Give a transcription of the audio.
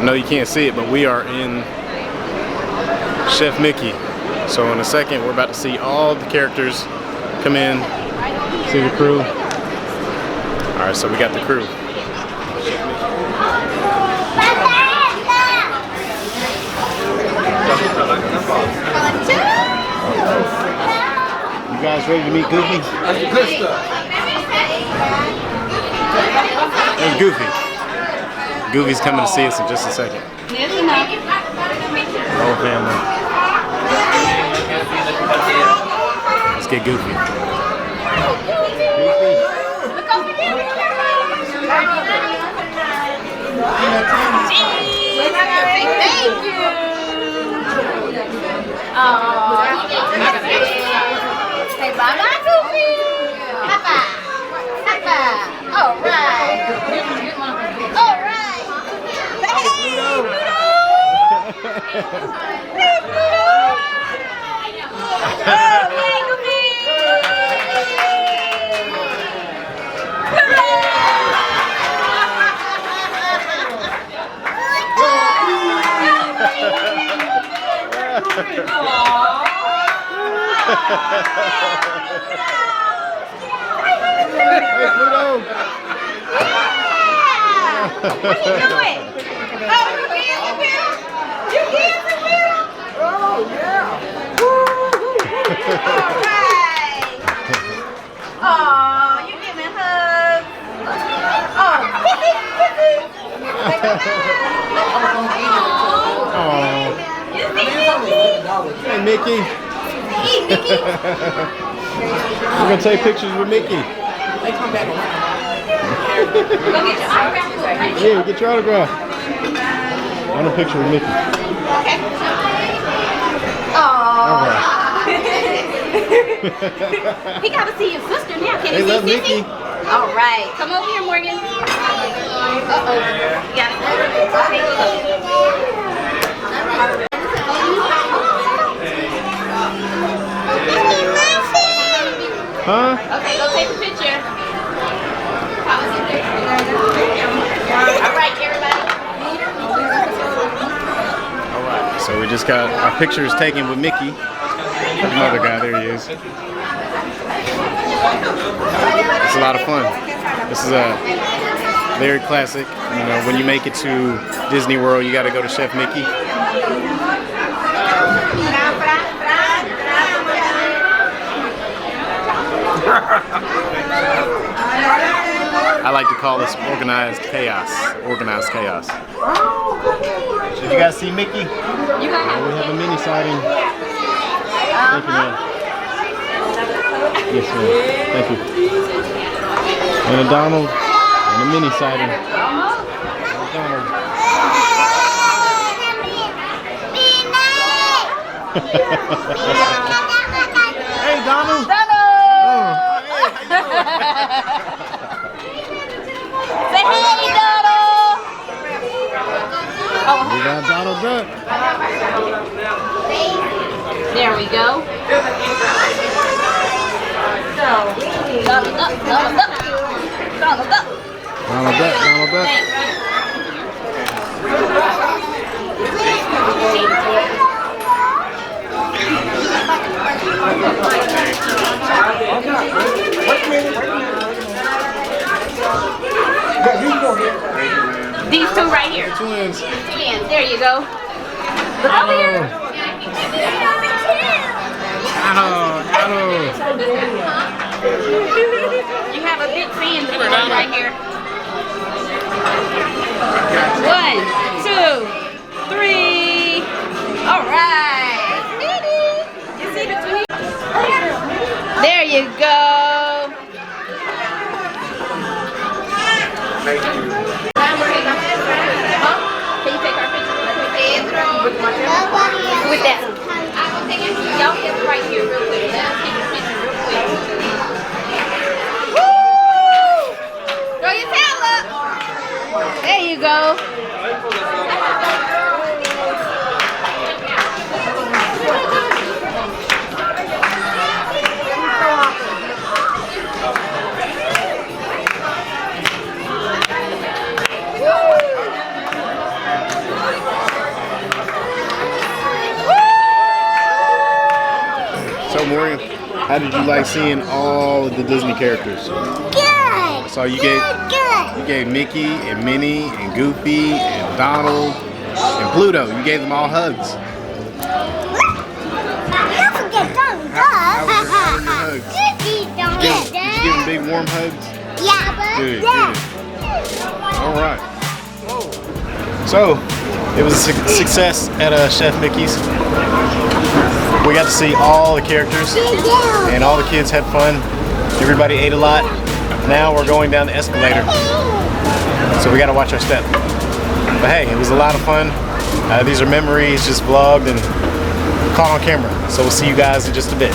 know you can't see it, but we are in Chef Mickey. So in a second, we're about to see all the characters come in. See the crew. All right, so we got the crew. You guys ready to meet Goofy? That's the good stuff. There's Goofy. Goofy's coming to see us in just a second. Whole family. Let's get Goofy. Look over there. Thank you. Say bye-bye, Goofy. Bye-bye. Bye-bye. All right. All right. Hey, Pluto. Hey, Pluto. Oh, hey, Goofy. Hey, Pluto! What are you doing? Oh, you dancing, Pluto? You dancing, Pluto? Oh, yeah. All right. Oh, you giving hugs. Oh, kissy, kissy. Oh. You see Mickey? Hey, Mickey. Hey, Mickey. We're gonna take pictures with Mickey. They come back around. Go get your autograph. Yeah, get your autograph. I want a picture with Mickey. Okay. All right. He got to see his sister now. Can They he love see Mickey. Sissy? All right. Come over here, Morgan. Uh-oh. You got Huh? Okay, go take a picture. All right, everybody. All right. So we just got our pictures taken with Mickey. There's another guy. There he is. It's a lot of fun. This is a very classic. You know, when you make it to Disney World, you got to go to Chef Mickey. I like to call this organized chaos. Organized chaos. Did you guys see Mickey? You got We have a mini sighting. Thank you, man. Yes, ma'am. Thank you. And a Donald and a mini sighting. Donald. Hey, Donald. Say hey, Donald. We got Donald Duck. There we go. Donald Duck, Donald Duck, Donald Duck. Donald Duck, Donald Duck. These two right here. Twins. Twins. There you go. Look over here. You have a big fan for one right here. 1, 2, 3. All right. You see the twins? There you go. Can you take our picture with my camera? With that one. Y'all get right here real quick. Let us take a picture real quick. Woo! Throw your towel up. There you go. How did you like seeing all of the Disney characters? Good. So you Good. gave Mickey and Minnie and Goofy and Donald and Pluto. You gave them all hugs. Don't forget Donald. How was your hugs? Don't Did you give them big warm hugs? Yeah. Good, good. All right. So, it was a success at Chef Mickey's. We got to see all the characters, and all the kids had fun. Everybody ate a lot. Now we're going down the escalator, so we got to watch our step. But hey, it was a lot of fun. These are memories, just vlogged and caught on camera. So we'll see you guys in just a bit.